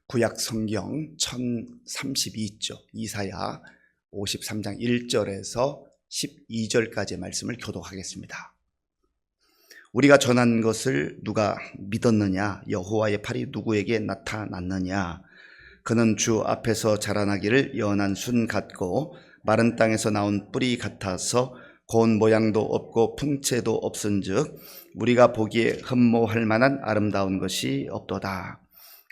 구약 성경 1032쪽 이사야 53장 1절에서 12절까지의 말씀을 교독하겠습니다. 우리가 전한 것을 누가 믿었느냐? 여호와의 팔이 누구에게 나타났느냐? 그는 주 앞에서 자라나기를 연한 순 같고 마른 땅에서 나온 뿌리 같아서 고운 모양도 없고 풍채도 없은즉 우리가 보기에 흠모할 만한 아름다운 것이 없도다.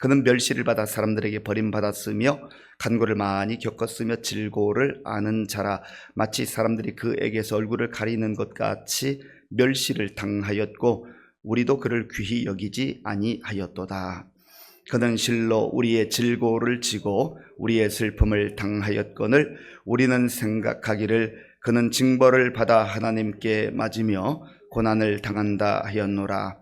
그는 멸시를 받아 사람들에게 버림받았으며 간고를 많이 겪었으며 질고를 아는 자라. 마치 사람들이 그에게서 얼굴을 가리는 것 같이 멸시를 당하였고 우리도 그를 귀히 여기지 아니하였도다. 그는 실로 우리의 질고를 지고 우리의 슬픔을 당하였거늘 우리는 생각하기를 그는 징벌을 받아 하나님께 맞으며 고난을 당한다 하였노라.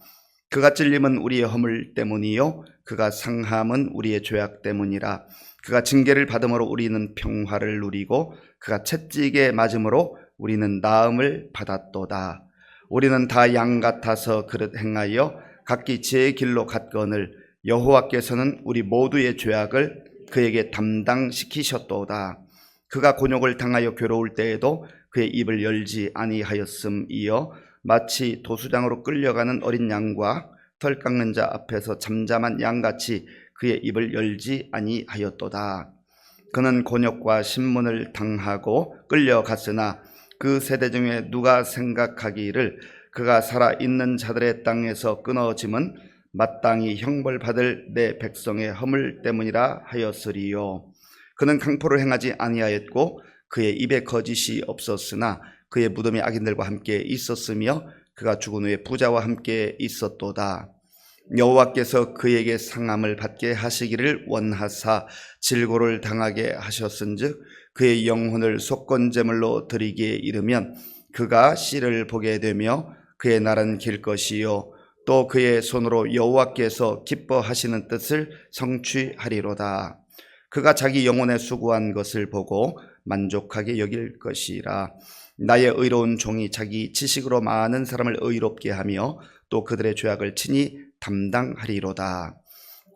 그가 찔림은 우리의 허물 때문이요 그가 상함은 우리의 죄악 때문이라. 그가 징계를 받음으로 우리는 평화를 누리고 그가 채찍에 맞음으로 우리는 나음을 받았도다. 우리는 다 양 같아서 그릇 행하여 각기 제 길로 갔거늘 여호와께서는 우리 모두의 죄악을 그에게 담당시키셨도다. 그가 곤욕을 당하여 괴로울 때에도 그의 입을 열지 아니하였음이여 마치 도수장으로 끌려가는 어린 양과 털 깎는 자 앞에서 잠잠한 양같이 그의 입을 열지 아니하였도다. 그는 곤욕과 신문을 당하고 끌려갔으나 그 세대 중에 누가 생각하기를 그가 살아있는 자들의 땅에서 끊어짐은 마땅히 형벌받을 내 백성의 허물 때문이라 하였으리요. 그는 강포를 행하지 아니하였고 그의 입에 거짓이 없었으나 그의 무덤이 악인들과 함께 있었으며 그가 죽은 후에 부자와 함께 있었도다. 여호와께서 그에게 상함을 받게 하시기를 원하사 질고를 당하게 하셨은즉 그의 영혼을 속건제물로 드리기에 이르면 그가 씨를 보게 되며 그의 날은 길 것이요 또 그의 손으로 여호와께서 기뻐하시는 뜻을 성취하리로다. 그가 자기 영혼에 수고한 것을 보고 만족하게 여길 것이라. 나의 의로운 종이 자기 지식으로 많은 사람을 의롭게 하며 또 그들의 죄악을 친히 담당하리로다.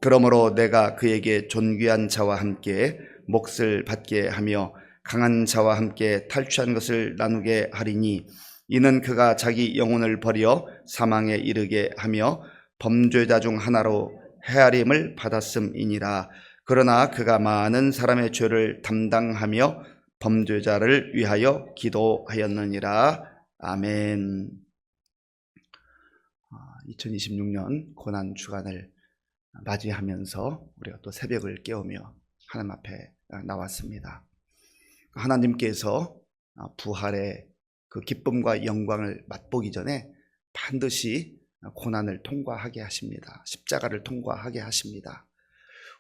그러므로 내가 그에게 존귀한 자와 함께 몫을 받게 하며 강한 자와 함께 탈취한 것을 나누게 하리니 이는 그가 자기 영혼을 버려 사망에 이르게 하며 범죄자 중 하나로 헤아림을 받았음이니라. 그러나 그가 많은 사람의 죄를 담당하며 범죄자를 위하여 기도하였느니라. 아멘. 2026년 고난 주간을 맞이하면서 우리가 또 새벽을 깨우며 하나님 앞에 나왔습니다. 하나님께서 부활의 그 기쁨과 영광을 맛보기 전에 반드시 고난을 통과하게 하십니다. 십자가를 통과하게 하십니다.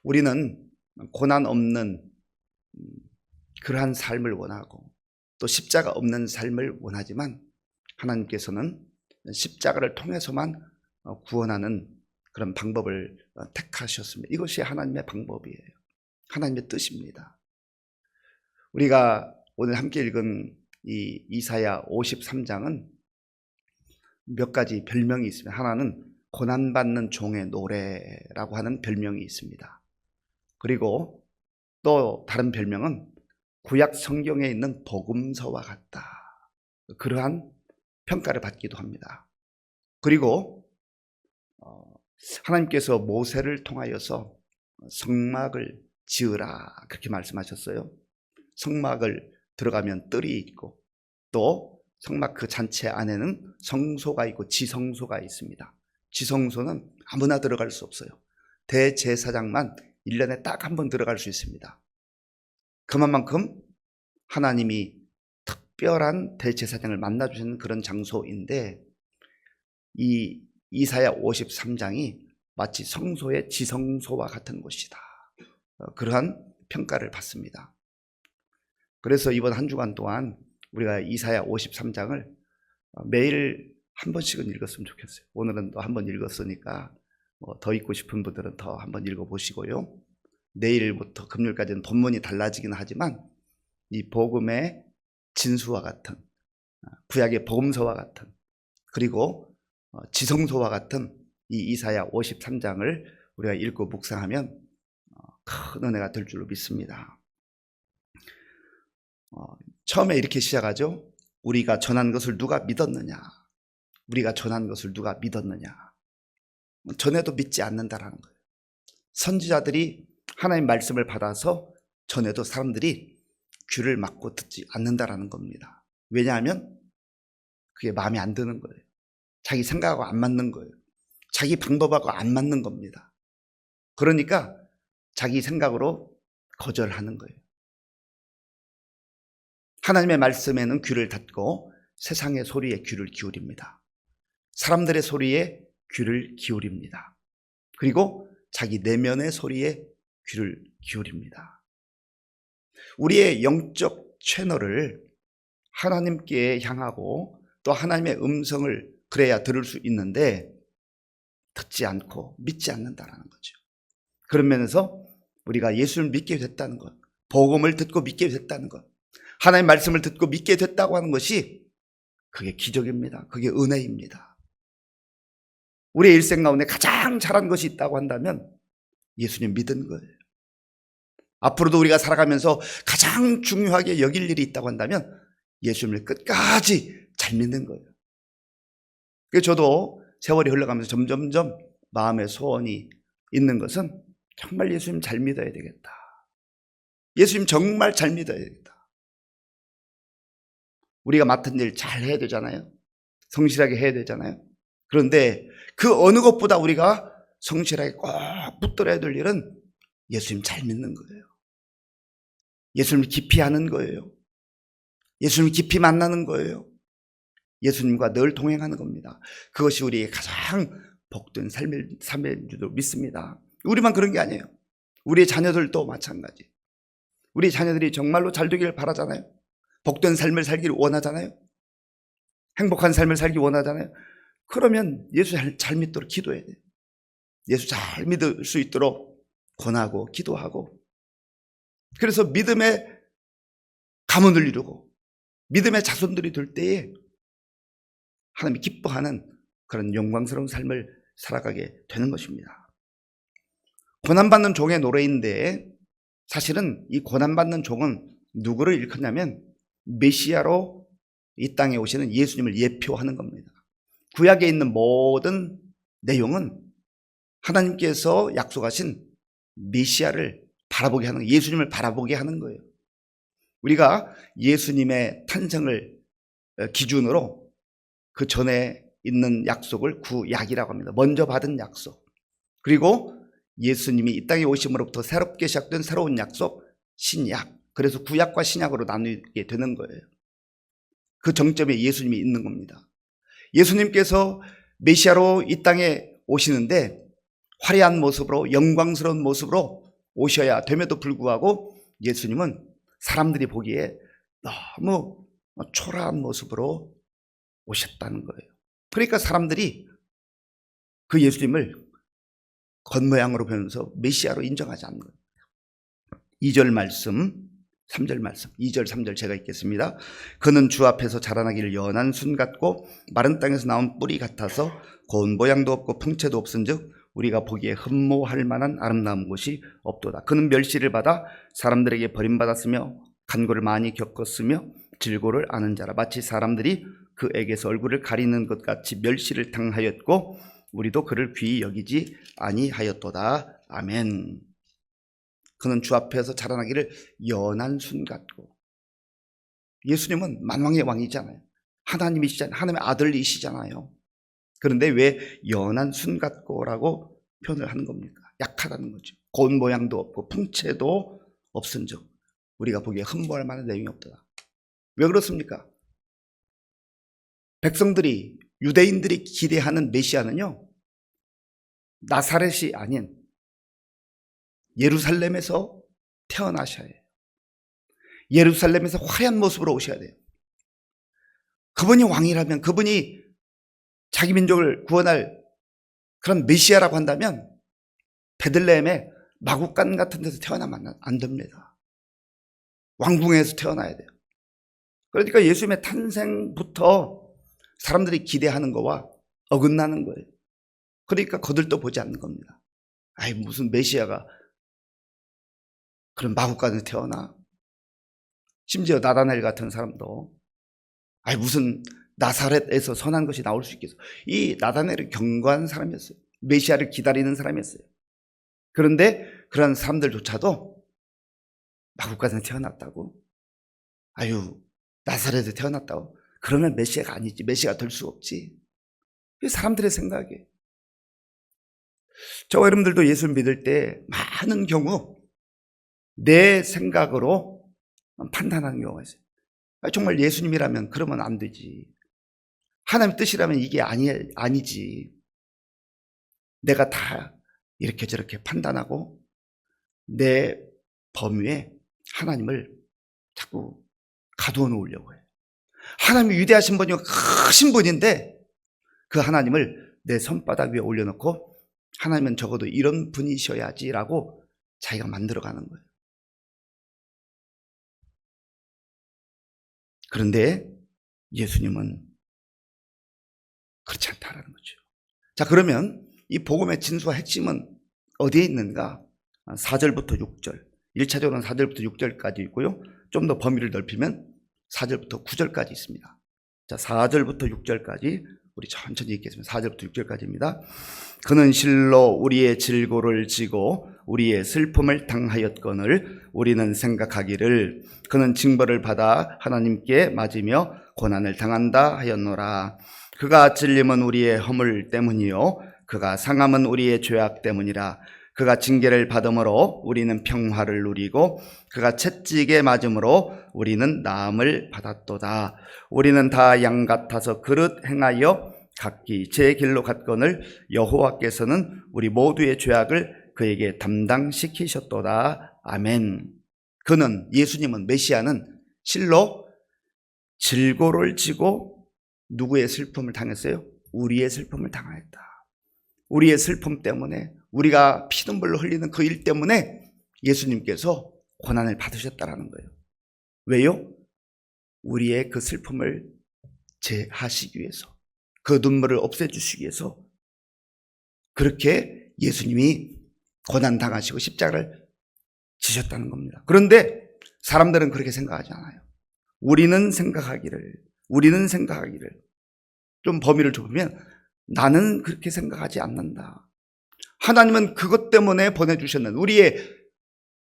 우리는 고난 없는 그러한 삶을 원하고 또 십자가 없는 삶을 원하지만 하나님께서는 십자가를 통해서만 구원하는 그런 방법을 택하셨습니다. 이것이 하나님의 방법이에요. 하나님의 뜻입니다. 우리가 오늘 함께 읽은 이 이사야 53장은 몇 가지 별명이 있습니다. 하나는 고난받는 종의 노래라고 하는 별명이 있습니다. 그리고 또 다른 별명은 구약 성경에 있는 복음서와 같다. 그러한 평가를 받기도 합니다. 그리고 하나님께서 모세를 통하여서 성막을 지으라 그렇게 말씀하셨어요. 성막을 들어가면 뜰이 있고 또 성막 그 잔체 안에는 성소가 있고 지성소가 있습니다. 지성소는 아무나 들어갈 수 없어요. 대제사장만 1년에 딱 한 번 들어갈 수 있습니다. 그만큼 하나님이 특별한 대제사장을 만나주시는 그런 장소인데 이 이사야 53장이 마치 성소의 지성소와 같은 곳이다. 그러한 평가를 받습니다. 그래서 이번 한 주간 동안 우리가 이사야 53장을 매일 한 번씩은 읽었으면 좋겠어요. 오늘은 또 한 번 읽었으니까 더 읽고 싶은 분들은 더 한 번 읽어보시고요. 내일부터 금요일까지는 본문이 달라지긴 하지만 이 복음의 진수와 같은 구약의 복음서와 같은 그리고 지성소와 같은 이 이사야 53장을 우리가 읽고 묵상하면 큰 은혜가 될 줄로 믿습니다. 처음에 이렇게 시작하죠. 우리가 전한 것을 누가 믿었느냐? 우리가 전한 것을 누가 믿었느냐? 전해도 믿지 않는다라는 거예요. 선지자들이 하나님 말씀을 받아서 전해도 사람들이 귀를 막고 듣지 않는다라는 겁니다. 왜냐하면 그게 마음에 안 드는 거예요. 자기 생각하고 안 맞는 거예요. 자기 방법하고 안 맞는 겁니다. 그러니까 자기 생각으로 거절하는 거예요. 하나님의 말씀에는 귀를 닫고 세상의 소리에 귀를 기울입니다. 사람들의 소리에 귀를 기울입니다. 그리고 자기 내면의 소리에 귀를 기울입니다. 우리의 영적 채널을 하나님께 향하고 또 하나님의 음성을 그래야 들을 수 있는데 듣지 않고 믿지 않는다라는 거죠. 그런 면에서 우리가 예수를 믿게 됐다는 것, 복음을 듣고 믿게 됐다는 것, 하나님의 말씀을 듣고 믿게 됐다고 하는 것이 그게 기적입니다. 그게 은혜입니다. 우리의 일생 가운데 가장 잘한 것이 있다고 한다면 예수님 믿은 거예요. 앞으로도 우리가 살아가면서 가장 중요하게 여길 일이 있다고 한다면 예수님을 끝까지 잘 믿는 거예요. 그래서 저도 세월이 흘러가면서 점점점 마음의 소원이 있는 것은 정말 예수님 잘 믿어야 되겠다. 예수님 정말 잘 믿어야 되겠다. 우리가 맡은 일 잘 해야 되잖아요. 성실하게 해야 되잖아요. 그런데 그 어느 것보다 우리가 성실하게 꼭 붙들어야 될 일은 예수님 잘 믿는 거예요. 예수님을 깊이 아는 거예요. 예수님을 깊이 만나는 거예요. 예수님과 늘 동행하는 겁니다. 그것이 우리의 가장 복된 삶인 줄도 믿습니다. 우리만 그런 게 아니에요. 우리의 자녀들도 마찬가지. 우리 자녀들이 정말로 잘 되기를 바라잖아요. 복된 삶을 살기를 원하잖아요. 행복한 삶을 살기 원하잖아요. 그러면 예수 잘 믿도록 기도해야 돼요. 예수 잘 믿을 수 있도록 권하고 기도하고, 그래서 믿음의 가문을 이루고 믿음의 자손들이 될 때에 하나님이 기뻐하는 그런 영광스러운 삶을 살아가게 되는 것입니다. 고난받는 종의 노래인데 사실은 이 고난받는 종은 누구를 일컫냐면 메시아로 이 땅에 오시는 예수님을 예표하는 겁니다. 구약에 있는 모든 내용은 하나님께서 약속하신 메시아를 바라보게 하는, 예수님을 바라보게 하는 거예요. 우리가 예수님의 탄생을 기준으로 그 전에 있는 약속을 구약이라고 합니다. 먼저 받은 약속. 그리고 예수님이 이 땅에 오심으로부터 새롭게 시작된 새로운 약속, 신약. 그래서 구약과 신약으로 나누게 되는 거예요. 그 정점에 예수님이 있는 겁니다. 예수님께서 메시아로 이 땅에 오시는데 화려한 모습으로, 영광스러운 모습으로 오셔야 됨에도 불구하고 예수님은 사람들이 보기에 너무 초라한 모습으로 오셨다는 거예요. 그러니까 사람들이 그 예수님을 겉모양으로 보면서 메시아로 인정하지 않는 거예요. 2절 말씀, 3절 말씀, 2절 3절 제가 읽겠습니다. 그는 주 앞에서 자라나기를 연한 순 같고 마른 땅에서 나온 뿌리 같아서 고운 모양도 없고 풍채도 없은즉 우리가 보기에 흠모할 만한 아름다운 곳이 없도다. 그는 멸시를 받아 사람들에게 버림받았으며 간고를 많이 겪었으며 질고를 아는 자라. 마치 사람들이 그에게서 얼굴을 가리는 것 같이 멸시를 당하였고 우리도 그를 귀히 여기지 아니하였도다. 아멘. 그는 주 앞에서 자라나기를 연한 순 같고, 예수님은 만왕의 왕이잖아요. 하나님이시잖아요. 하나님의 아들이시잖아요. 그런데 왜 연한 순 같고라고 표현을 하는 겁니까? 약하다는 거죠. 고운 모양도 없고 풍채도 없은즉 우리가 보기에 흠모할 만한 내용이 없다. 왜 그렇습니까? 백성들이, 유대인들이 기대하는 메시아는요, 나사렛이 아닌 예루살렘에서 태어나셔야 해요. 예루살렘에서 화려한 모습으로 오셔야 돼요. 그분이 왕이라면, 그분이 자기 민족을 구원할 그런 메시아라고 한다면 베들레헴의 마구간 같은 데서 태어나면 안 됩니다. 왕궁에서 태어나야 돼요. 그러니까 예수님의 탄생부터 사람들이 기대하는 거와 어긋나는 거예요. 그러니까 거들떠 보지 않는 겁니다. 아이, 무슨 메시아가 그런 마구간에 태어나. 심지어 나다넬 같은 사람도 무슨 나사렛에서 선한 것이 나올 수 있겠어. 이 나다넬을 경고한 사람이었어요. 메시아를 기다리는 사람이었어요. 그런데 그런 사람들조차도 마구간에 태어났다고? 나사렛에 태어났다고? 그러면 메시아가 아니지. 메시아가 될 수 없지. 이게 사람들의 생각이에요. 저와 여러분들도 예수를 믿을 때 많은 경우 내 생각으로 판단하는 경우가 있어요. 정말 예수님이라면 그러면 안 되지. 하나님 뜻이라면 이게 아니지. 내가 다 이렇게 저렇게 판단하고 내 범위에 하나님을 자꾸 가두어 놓으려고 해요. 하나님이 위대하신 분이고 크신 분인데 그 하나님을 내 손바닥 위에 올려놓고 하나님은 적어도 이런 분이셔야지라고 자기가 만들어가는 거예요. 그런데 예수님은 그렇지 않다라는 거죠. 자, 그러면 이 복음의 진수와 핵심은 어디에 있는가? 4절부터 6절. 1차적으로는 4절부터 6절까지 있고요. 좀 더 범위를 넓히면 4절부터 9절까지 있습니다. 자, 4절부터 6절까지 우리 천천히 읽겠습니다. 4절부터 6절까지입니다. 그는 실로 우리의 질고를 지고 우리의 슬픔을 당하였거늘 우리는 생각하기를 그는 징벌을 받아 하나님께 맞으며 고난을 당한다 하였노라. 그가 찔림은 우리의 허물 때문이요 그가 상함은 우리의 죄악 때문이라. 그가 징계를 받음으로 우리는 평화를 누리고 그가 채찍에 맞음으로 우리는 나음을 받았도다. 우리는 다 양 같아서 그릇 행하여 각기 제 길로 갔거늘 여호와께서는 우리 모두의 죄악을 그에게 담당시키셨도다. 아멘. 그는, 예수님은, 메시아는 실로 질고를 지고 누구의 슬픔을 당했어요? 우리의 슬픔을 당하였다. 우리의 슬픔 때문에, 우리가 피눈물로 흘리는 그 일 때문에 예수님께서 고난을 받으셨다라는 거예요. 왜요? 우리의 그 슬픔을 제하시기 위해서, 그 눈물을 없애주시기 위해서 그렇게 예수님이 고난당하시고 십자가를 지셨다는 겁니다. 그런데 사람들은 그렇게 생각하지 않아요. 우리는 생각하기를 좀 범위를 좁으면 나는 그렇게 생각하지 않는다. 하나님은 그것 때문에 보내주셨는 우리의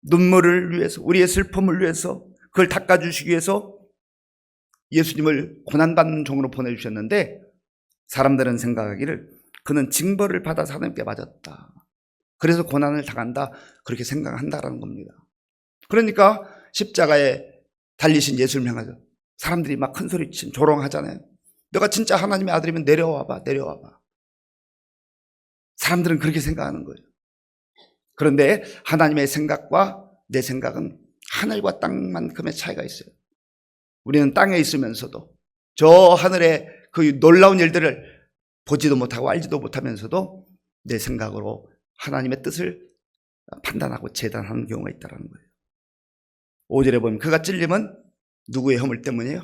눈물을 위해서, 우리의 슬픔을 위해서, 그걸 닦아주시기 위해서 예수님을 고난받는 종으로 보내주셨는데 사람들은 생각하기를 그는 징벌을 받아서 하나님께 맞았다. 그래서 고난을 당한다. 그렇게 생각한다라는 겁니다. 그러니까 십자가에 달리신 예수를 향해서 사람들이 막 큰 소리 치면 조롱하잖아요. 너가 진짜 하나님의 아들이면 내려와봐. 사람들은 그렇게 생각하는 거예요. 그런데 하나님의 생각과 내 생각은 하늘과 땅만큼의 차이가 있어요. 우리는 땅에 있으면서도 저 하늘의 그 놀라운 일들을 보지도 못하고 알지도 못하면서도 내 생각으로 하나님의 뜻을 판단하고 재단하는 경우가 있다는 거예요. 5절에 보면 그가 찔림은 누구의 허물 때문이에요?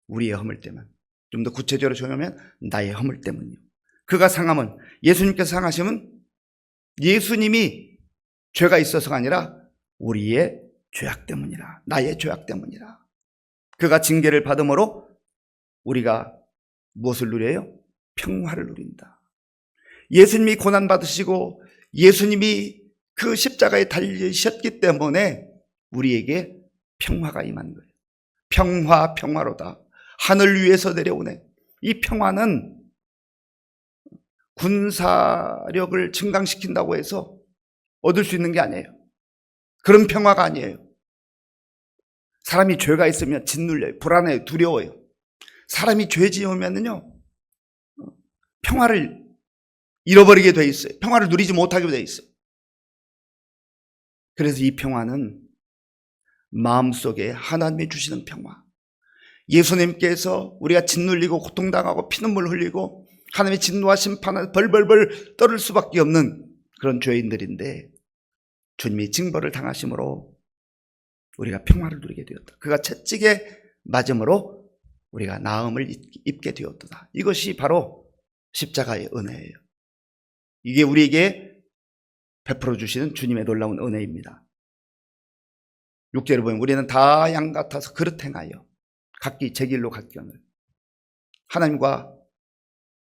우리의 허물 때문. 좀 더 구체적으로 정하면 나의 허물 때문이요. 그가 상함은, 예수님께서 상하심은 예수님이 죄가 있어서가 아니라 우리의 죄악 때문이라, 나의 죄악 때문이라. 그가 징계를 받음으로 우리가 무엇을 누려요? 평화를 누린다. 예수님이 고난받으시고 예수님이 그 십자가에 달리셨기 때문에 우리에게 평화가 임한 거예요. 평화로다. 하늘 위에서 내려오네. 이 평화는 군사력을 증강시킨다고 해서 얻을 수 있는 게 아니에요. 그런 평화가 아니에요. 사람이 죄가 있으면 짓눌려요. 불안해요. 두려워요. 사람이 죄 지으면요 평화를 잃어버리게 돼 있어요. 평화를 누리지 못하게 돼 있어요. 그래서 이 평화는 마음속에 하나님이 주시는 평화. 예수님께서 우리가 짓눌리고 고통당하고 피눈물 흘리고 하나님의 진노와 심판을 벌벌벌 떨을 수밖에 없는 그런 죄인들인데 주님이 징벌을 당하심으로 우리가 평화를 누리게 되었다. 그가 채찍에 맞음으로 우리가 나음을 입게 되었다. 이것이 바로 십자가의 은혜예요. 이게 우리에게 베풀어 주시는 주님의 놀라운 은혜입니다. 6절에 보면 우리는 다 양 같아서 그릇 행하여 각기 제 길로 갔거늘. 하나님과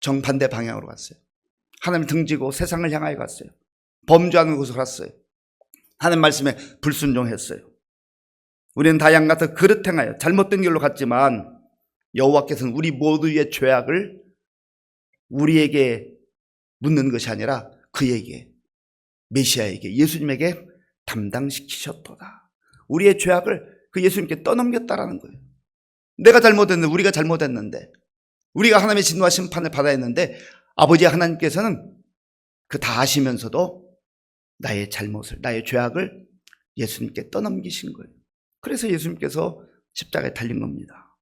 정반대 방향으로 갔어요. 하나님 등지고 세상을 향하여 갔어요. 범죄하는 곳으로 갔어요. 하나님 말씀에 불순종했어요. 우리는 다 양 같아서 그릇 행하여 잘못된 길로 갔지만 여호와께서는 우리 모두의 죄악을 우리에게 묻는 것이 아니라 그에게, 메시아에게, 예수님에게 담당시키셨도다. 우리의 죄악을 그 예수님께 떠넘겼다라는 거예요. 내가 잘못했는데, 우리가 잘못했는데, 우리가 하나님의 진노와 심판을 받아야 했는데 아버지 하나님께서는 그 다 아시면서도 나의 잘못을, 나의 죄악을 예수님께 떠넘기신 거예요. 그래서 예수님께서 십자가에 달린 겁니다.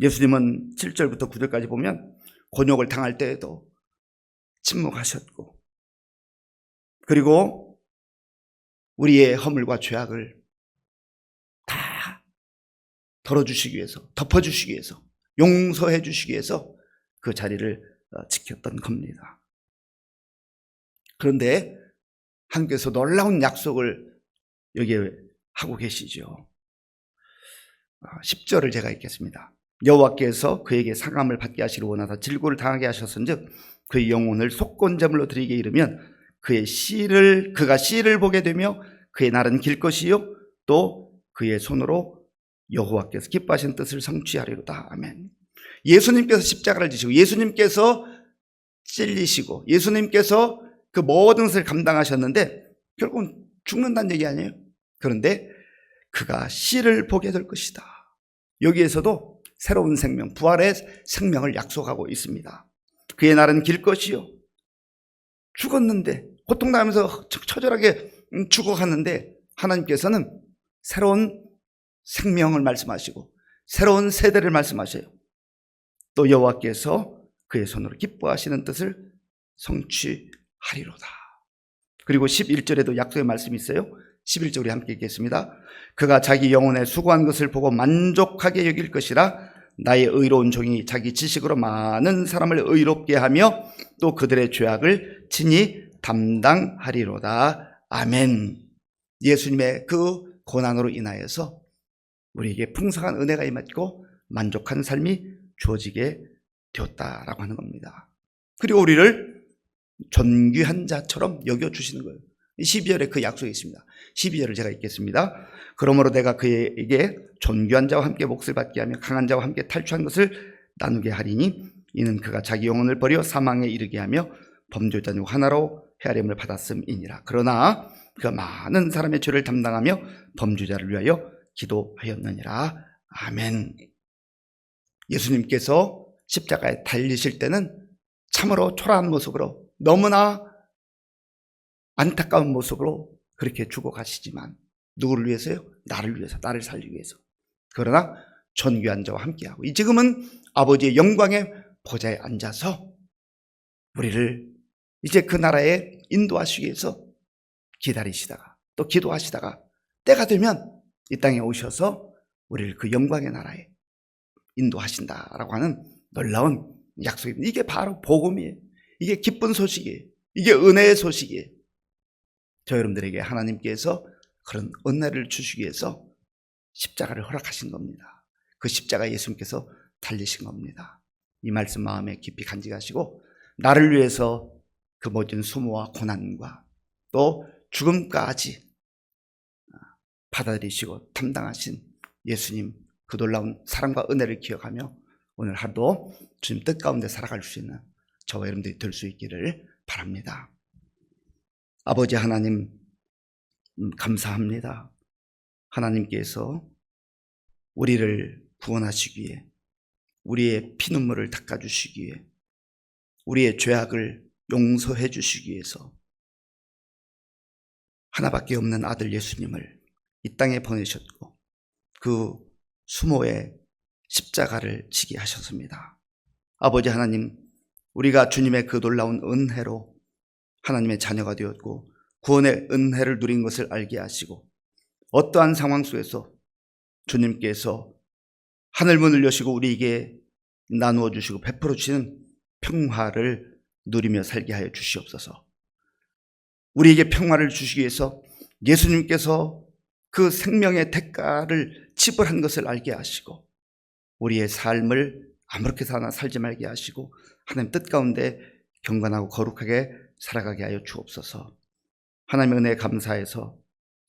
예수님은 7절부터 9절까지 보면 곤욕을 당할 때에도 침묵하셨고, 그리고 우리의 허물과 죄악을 다 덜어주시기 위해서, 덮어주시기 위해서, 용서해 주시기 위해서 그 자리를 지켰던 겁니다. 그런데 하나님께서 놀라운 약속을 여기에 하고 계시죠. 10절을 제가 읽겠습니다. 여호와께서 그에게 상함을 받게 하시려 원하사 질고를 당하게 하셨은즉 그의 영혼을 속건제물로 드리게 이르면 그가 씨를 보게 되며 그의 날은 길 것이요 또 그의 손으로 여호와께서 기뻐하신 뜻을 성취하리로다. 아멘. 예수님께서 십자가를 지시고 예수님께서 찔리시고 예수님께서 그 모든 것을 감당하셨는데 결국은 죽는다는 얘기 아니에요. 그런데 그가 씨를 보게 될 것이다. 여기에서도 새로운 생명, 부활의 생명을 약속하고 있습니다. 그의 날은 길 것이요. 죽었는데 고통당하면서 처절하게 죽어가는데 하나님께서는 새로운 생명을 말씀하시고 새로운 세대를 말씀하셔요. 또 여호와께서 그의 손으로 기뻐하시는 뜻을 성취하리로다. 그리고 11절에도 약속의 말씀이 있어요. 11절 우리 함께 읽겠습니다. 그가 자기 영혼에 수고한 것을 보고 만족하게 여길 것이라. 나의 의로운 종이 자기 지식으로 많은 사람을 의롭게 하며 또 그들의 죄악을 친히 담당하리로다. 아멘. 예수님의 그 고난으로 인하여서 우리에게 풍성한 은혜가 임했고 만족한 삶이 주어지게 되었다라고 하는 겁니다. 그리고 우리를 존귀한 자처럼 여겨주시는 거예요. 12절에 그 약속이 있습니다. 12절을 제가 읽겠습니다. 그러므로 내가 그에게 존귀한 자와 함께 몫을 받게 하며 강한 자와 함께 탈취한 것을 나누게 하리니 이는 그가 자기 영혼을 버려 사망에 이르게 하며 범죄자 중 하나로 헤아림을 받았음이니라. 그러나 그가 많은 사람의 죄를 담당하며 범죄자를 위하여 기도하였느니라. 아멘. 예수님께서 십자가에 달리실 때는 참으로 초라한 모습으로 너무나 안타까운 모습으로 그렇게 죽어가시지만 누구를 위해서요? 나를 위해서, 나를 살리기 위해서. 그러나 존귀한 자와 함께하고 지금은 아버지의 영광의 보좌에 앉아서 우리를 이제 그 나라에 인도하시기 위해서 기다리시다가 또 기도하시다가 때가 되면 이 땅에 오셔서 우리를 그 영광의 나라에 인도하신다라고 하는 놀라운 약속입니다. 이게 바로 복음이에요. 이게 기쁜 소식이에요. 이게 은혜의 소식이에요. 저 여러분들에게 하나님께서 그런 은혜를 주시기 위해서 십자가를 허락하신 겁니다. 그 십자가 예수님께서 달리신 겁니다. 이 말씀 마음에 깊이 간직하시고 나를 위해서 그 모든 수모와 고난과 또 죽음까지 받아들이시고 담당하신 예수님 그 놀라운 사랑과 은혜를 기억하며 오늘 하루도 주님 뜻 가운데 살아갈 수 있는 저와 여러분들이 될 수 있기를 바랍니다. 아버지 하나님 감사합니다. 하나님께서 우리를 구원하시기 위해 우리의 피눈물을 닦아주시기 위해 우리의 죄악을 용서해 주시기 위해서 하나밖에 없는 아들 예수님을 이 땅에 보내셨고 그 수모의 십자가를 지게 하셨습니다. 아버지 하나님, 우리가 주님의 그 놀라운 은혜로 하나님의 자녀가 되었고 구원의 은혜를 누린 것을 알게 하시고 어떠한 상황 속에서 주님께서 하늘문을 여시고 우리에게 나누어 주시고 베풀어 주시는 평화를 누리며 살게 하여 주시옵소서. 우리에게 평화를 주시기 위해서 예수님께서 그 생명의 대가를 지불한 것을 알게 하시고 우리의 삶을 아무렇게 사나 살지 말게 하시고 하나님 뜻 가운데 경건하고 거룩하게 살아가게 하여 주옵소서. 하나님의 은혜에 감사해서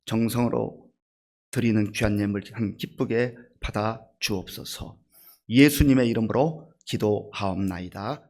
정성으로 드리는 귀한 예물 기쁘게 받아 주옵소서. 예수님의 이름으로 기도하옵나이다.